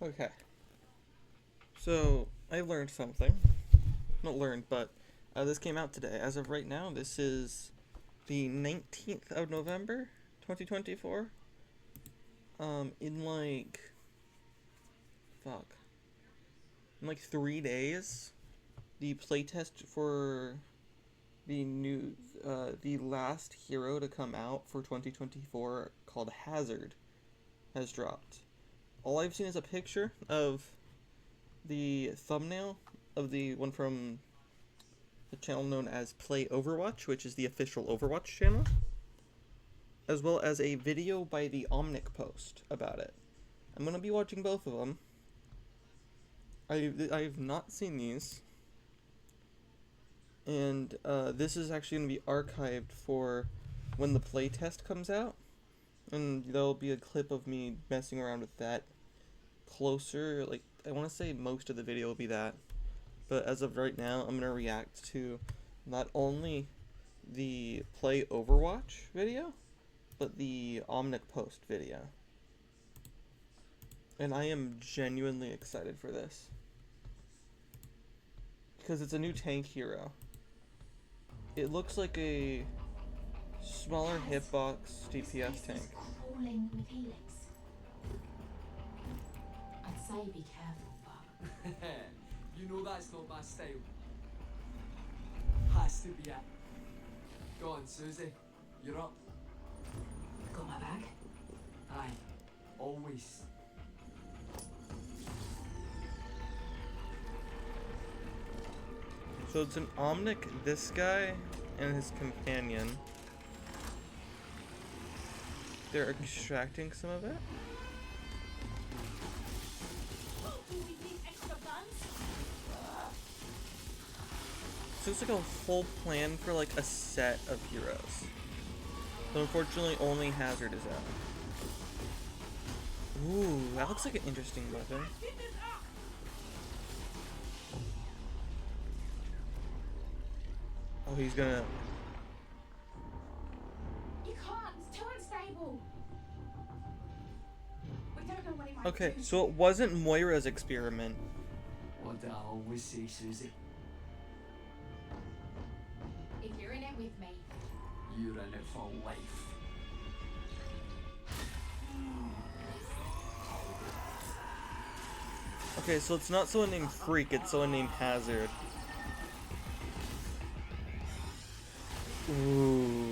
Okay, so I learned something. Not learned, but this came out today. As of right now, this is the 19th of November, 2024. In fuck, in like 3 days, the playtest for the last hero to come out for 2024 called Hazard has dropped. All I've seen is a picture of the thumbnail of the one from the channel known as Play Overwatch, which is the official Overwatch channel, as well as a video by the Omnic Post about it. I'm gonna be watching both of them. I've not seen these, and this is actually gonna be archived for when the playtest comes out, and there'll be a clip of me messing around with that closer. Like, I want to say most of the video will be that, but as of right now, I'm gonna react to not only the Play Overwatch video, but the Omnic Post video. And I am genuinely excited for this, because it's a new tank hero. It looks like a smaller hitbox DPS tank. Crawling with helix. I'd say be careful, but you know that's not my style. Has to be it. Go on, Susie. You're up. got my bag. Aye. Always. So it's an Omnic, this guy, and his companion. They're extracting some of it. Do we need extra guns? So it's like a whole plan for like a set of heroes. But unfortunately only Hazard is out. Ooh, that looks like an interesting weapon. Oh, he's gonna... You can't. It's too unstable. We don't know what he might Okay, do. so it wasn't Moira's experiment. What did I always say, Susie? If you're in it with me, You're in it for life. Okay, so it's not someone named Freak, it's someone named Hazard. Ooh.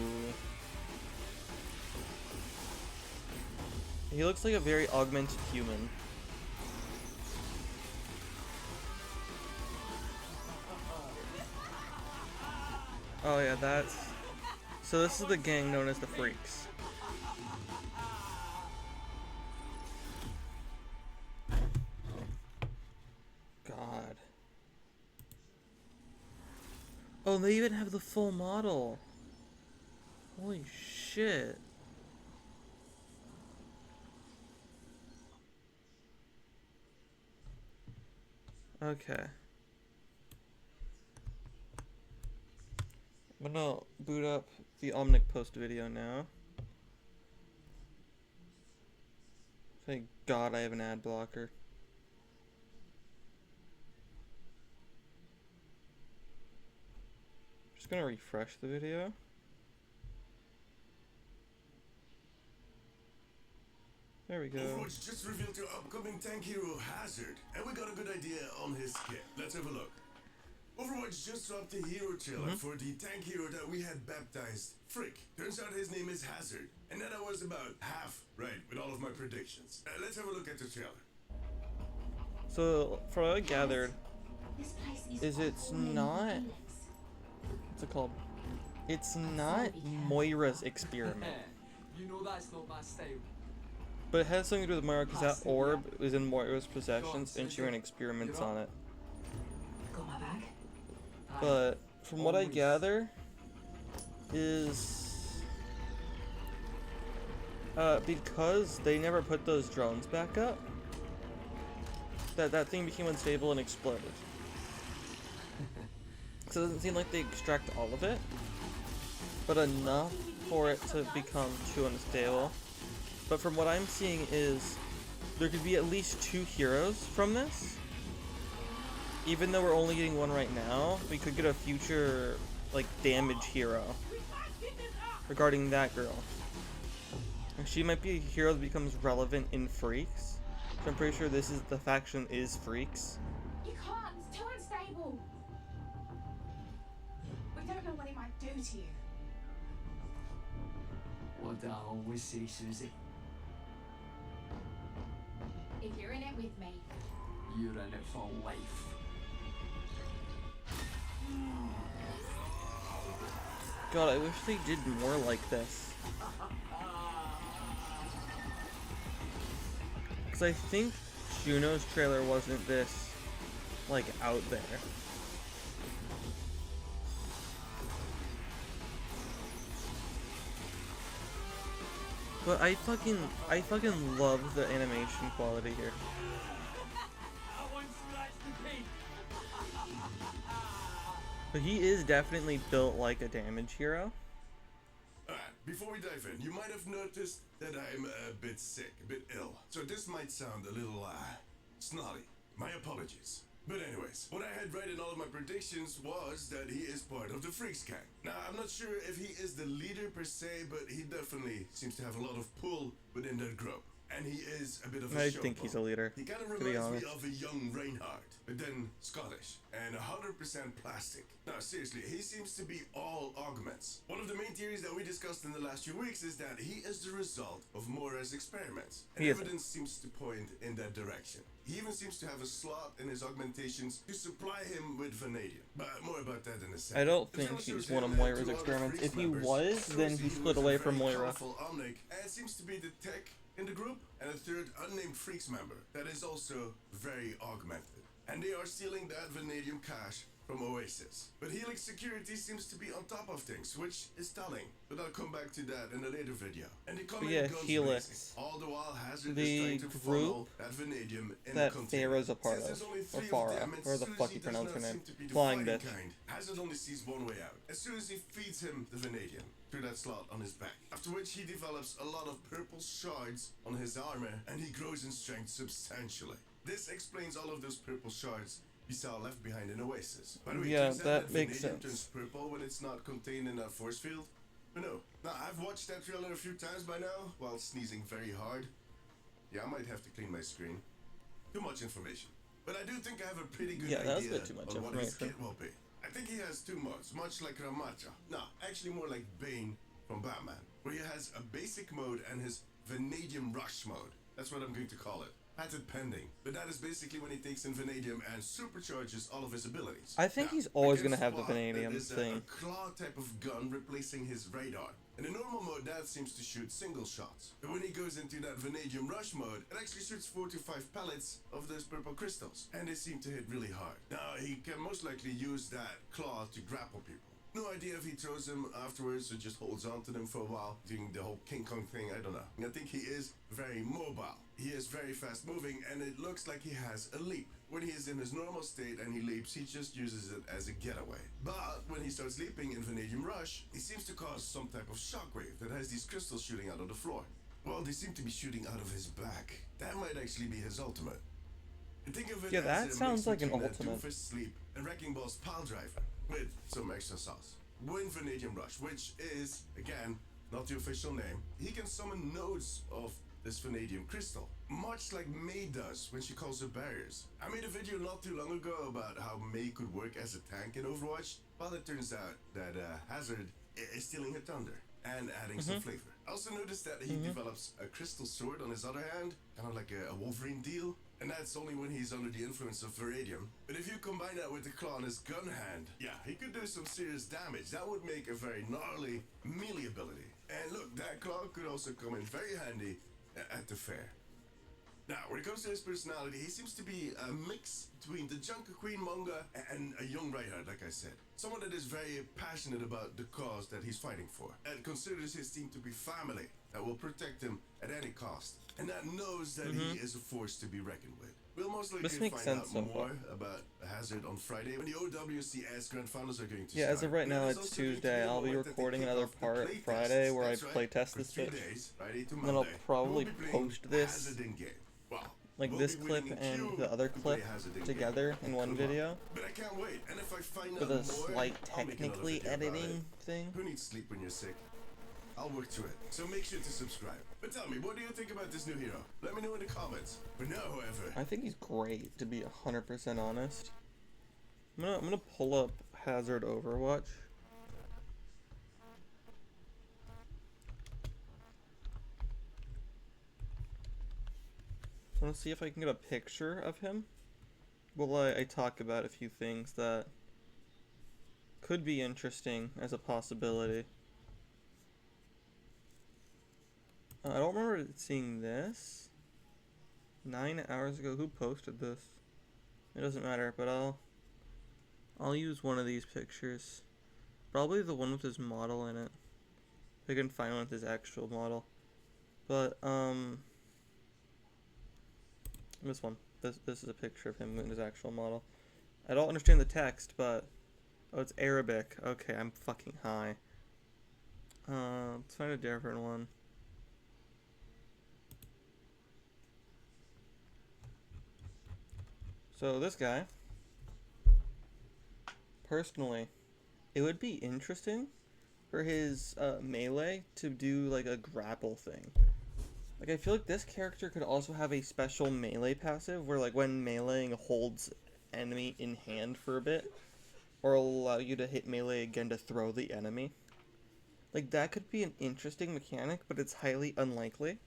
He looks like a very augmented human. Oh yeah, that's... So this is the gang known as the Freaks. God. Oh, they even have the full model. Holy shit. Okay. I'm gonna boot up the Omnic Post video now. Thank God I have an ad blocker. Just gonna refresh the video. There we go. Overwatch just revealed your upcoming tank hero Hazard, and we got a good idea on his kit. Let's have a look. Overwatch just dropped the hero trailer for the tank hero that we had baptized Frick. Turns out his name is Hazard, and that I was about half right with all of my predictions. Let's have a look at the trailer. So, from what I gathered, this place is it's crawling with not... helix. What's it called? It's not Moira's experiment. You know that's not my style. But it has something to do with Moira because that orb is in Moira's possessions and she ran experiments on it. Got my bag. Aye. But from what I Always. gather is because they never put those drones back up, that thing became unstable and exploded. So it doesn't seem like they extract all of it, but enough for it to become too unstable. But from what I'm seeing is there could be at least 2 heroes from this. Even though we're only getting one right now, we could get a future, like, damage hero regarding that girl. And she might be a hero that becomes relevant in Freaks. So I'm pretty sure this is the faction is Freaks. You can't. It's too unstable. We don't know what it might do to you. What I always say, Susie. If you're in it with me, You're in it for life. God, I wish they did more like this. Because I think Juno's trailer wasn't this, like, out there. But I fucking love the animation quality here. But he is definitely built like a damage hero. Alright, before we dive in, you might have noticed that I'm a bit sick, a bit ill. So this might sound a little, snotty. My apologies. But anyways, what I had right in all of my predictions was that he is part of the Freaks gang. Now, I'm not sure if he is the leader per se, but he definitely seems to have a lot of pull within that group. And he is a bit of a I showboat. think he's a leader, He kind of to be reminds me honest. of a young Reinhardt, but then Scottish, and 100% plastic. Now, seriously, he seems to be all augments. One of the main theories that we discussed in the last few weeks is that he is the result of Moira's experiments, and He isn't. evidence seems to point in that direction. He even seems to have a slot in his augmentations to supply him with vanadium. But more about that in a second. I don't It think also he's shows one of him Moira's two other experiments. Freaks If he members. was, then First, he he split was away a from very Moira. powerful Omnic, and seems to be the tech in the group, and a third unnamed Freaks member that is also very augmented. And they are stealing that vanadium cash from Oasis. But Helix Security seems to be on top of things, which is telling. But I'll come back to that in a later video. And they come Yeah, in guns Helix. blazing. All the while Hazard The is trying to group funnel that vanadium in that the container. Farah's a part Since of, there's only or 3 of Farah, them, and or the Susie fuck you does pronounce her not name. seem to be the Flying fighting bitch. kind. Hazard only sees one way out. As soon as he feeds him the vanadium through that slot on his back. After which he develops a lot of purple shards on his armor, and he grows in strength substantially. This explains all of those purple shards you saw left behind in Oasis. By the way, Yeah, turns out that makes vanadium sense. turns purple when it's not contained in a force field. But no. Now, I've watched that trailer a few times by now, while sneezing very hard. Yeah, I might have to clean my screen. Too much information. But I do think I have a pretty good Yeah, that's a idea bit too much on what his information. kit will be. I think he has 2 modes, much like Ramacha. No, actually more like Bane from Batman, where he has a basic mode and his Vanadium Rush mode. That's what I'm going to call it. Patent pending. But that is basically when he takes in Vanadium and supercharges all of his abilities. I think Now, he's always I can gonna have the spot that vanadium there's thing. a claw type of gun replacing his radar. In the normal mode, that seems to shoot single shots. But when he goes into that Vanadium Rush mode, it actually shoots 4 to 5 pellets of those purple crystals. And they seem to hit really hard. Now, he can most likely use that claw to grapple people. No idea if he throws them afterwards or just holds on to them for a while, doing the whole King Kong thing, I don't know. I think he is very mobile. He is very fast moving, and it looks like he has a leap. When he is in his normal state and he leaps, he just uses it as a getaway. But when he starts leaping in Vanadium Rush, he seems to cause some type of shockwave that has these crystals shooting out of the floor. Well, they seem to be shooting out of his back. That might actually be his ultimate. And think of it Yeah, as that a sounds mix like an between that ultimate. Doofus Sleep and Wrecking Ball's pile driver with some extra sauce. When Vanadium Rush, which is, again, not the official name, he can summon nodes of this vanadium crystal, much like May does when she calls her barriers. I made a video not too long ago about how May could work as a tank in Overwatch. Well, it turns out that Hazard is stealing her thunder and adding some flavor. I also noticed that he develops a crystal sword on his other hand, kind of like a Wolverine deal. And that's only when he's under the influence of vanadium. But if you combine that with the claw on his gun hand, yeah, he could do some serious damage. That would make a very gnarly melee ability. And look, that claw could also come in very handy at the fair. Now, when it comes to his personality, he seems to be a mix between the Junker Queen manga and a young Reinhardt, like I said. Someone that is very passionate about the cause that he's fighting for, and considers his team to be family that will protect him at any cost, and that knows that he is a force to be reckoned with. We'll most likely This makes find out sense so more far. about Hazard on Friday when the OWCS Grand Finals are going to Yeah, start. as of right And now, there's it's also going to be Tuesday. a I'll be moment that they recording kick another off the part play Friday tests. where I That's right. play test For this 3 bitch. days, Friday to And then I'll Monday, probably we'll be playing post this Hazard in game. Well, like We'll this be clip winning and queue the other and play clip Hazard again. together in one Come on. video But I can't wait, and if I find with out a more, slight I'll make another technically video about editing it. thing. Who needs sleep when you're sick? I'll work to it, so make sure to subscribe. But tell me, what do you think about this new hero? Let me know in the comments. For now, however, I think he's great, to be 100% honest. I'm gonna pull up Hazard Overwatch. I want to see if I can get a picture of him. Well, I talk about a few things that could be interesting as a possibility. I don't remember seeing this 9 hours ago. Who posted this? It doesn't matter, but I'll use one of these pictures. Probably the one with his model in it. If I can find one with his actual model. But this one. This is a picture of him with his actual model. I don't understand the text, but oh, it's Arabic. Okay, I'm fucking high. Let's find a different one. So this guy, personally, it would be interesting for his melee to do like a grapple thing. Like I feel like this character could also have a special melee passive where like when meleeing holds enemy in hand for a bit, or allow you to hit melee again to throw the enemy. Like that could be an interesting mechanic, but it's highly unlikely.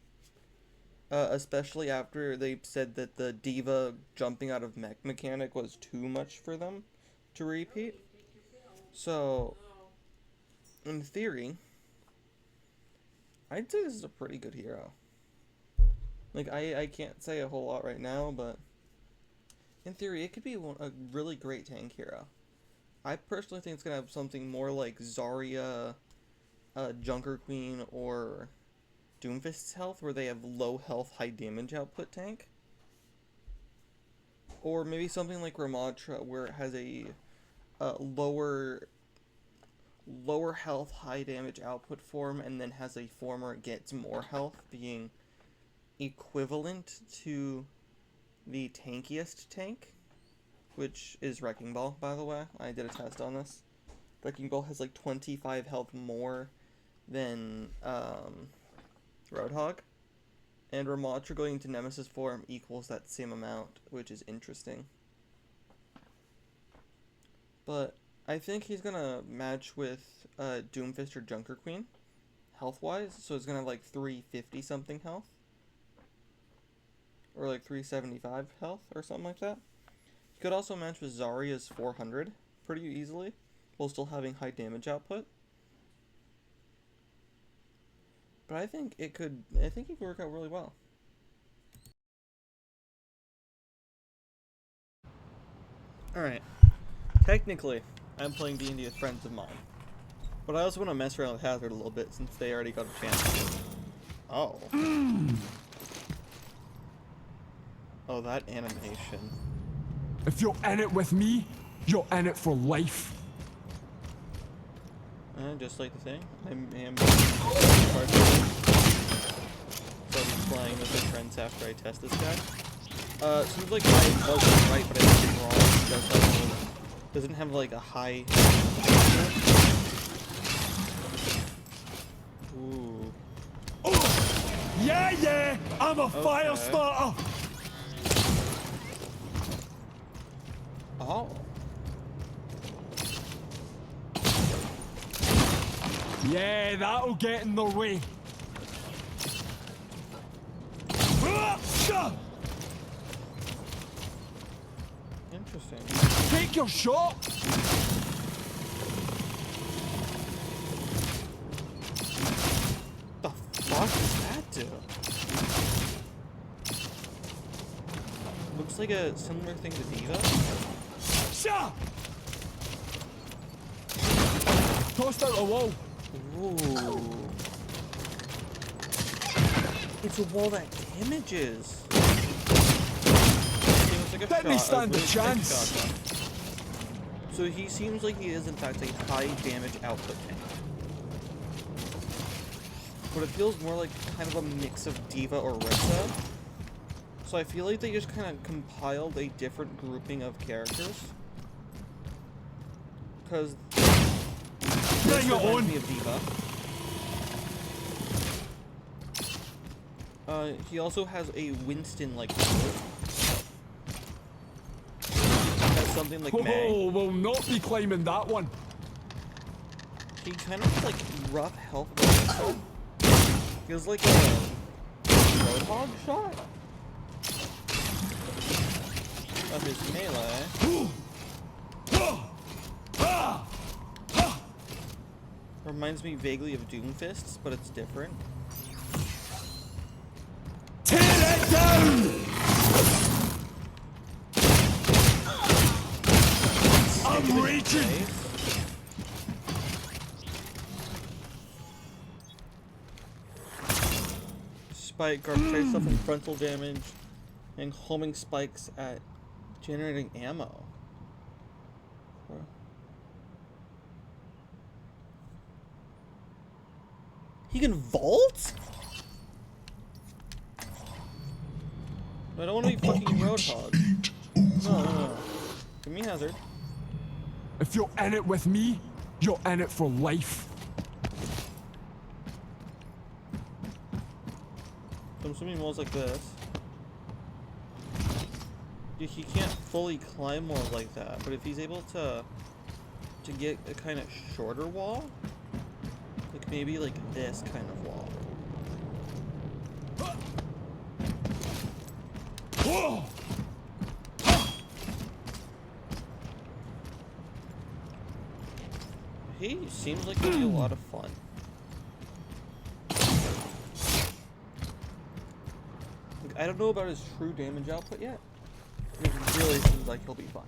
Especially after they said that the diva jumping out of mech mechanic was too much for them to repeat. So, in theory, I'd say this is a pretty good hero. Like, I can't say a whole lot right now, but in theory, it could be a really great tank hero. I personally think it's going to have something more like Zarya, Junker Queen, or Doomfist's health, where they have low health, high damage output tank. Or maybe something like Ramattra, where it has a lower health, high damage output form, and then has a form where it gets more health, being equivalent to the tankiest tank, which is Wrecking Ball, by the way. I did a test on this. Wrecking Ball has like 25 health more than Roadhog, and Ramattra going into Nemesis form equals that same amount, which is interesting. But I think he's gonna match with Doomfist or Junker Queen, health-wise, so it's gonna have like 350 something health, or like 375 health, or something like that. He could also match with Zarya's 400 pretty easily, while still having high damage output. But I think he could work out really well. Alright. Technically, I'm playing D&D with friends of mine. But I also want to mess around with Hazard a little bit since they already got a chance. Oh. Oh, that animation. If you're in it with me, you're in it for life. Just like the thing, I'm started playing with my friends after I test this guy. Seems like I wasn't right, but I was wrong. Doesn't have like a high. Ooh. Yeah, I'm a fire starter. Oh. Yeah, that'll get in the way. Interesting. Take your shot. The fuck does that do? Looks like a similar thing to Diva. Sha! Tossed out a wall. Ooh. It's a wall that damages. Like Didn't stand a chance. So he seems like he is in fact a high damage output tank. But it feels more like kind of a mix of Diva or Rissa. So I feel like they just kind of compiled a different grouping of characters. Because this reminds me of Diva. He also has a Winston-like sword. Has something like May. Oh, we'll not be climbing that one. He kind of has like rough health about himself. Feels like a Roadhog shot of his melee. Reminds me vaguely of Doomfists, but it's different. Tear it down! I'm reaching! Spike garbage stuff and frontal damage, and homing spikes at generating ammo. He can vault? I don't want to be fucking Roadhog. No. Give me Hazard. If you're in it with me, you're in it for life. So I'm assuming walls like this. He can't fully climb walls like that, but if he's able to get a kind of shorter wall, like maybe like this kind of wall. He seems like he'd be a lot of fun. Like, I don't know about his true damage output yet. It really seems like he'll be fun.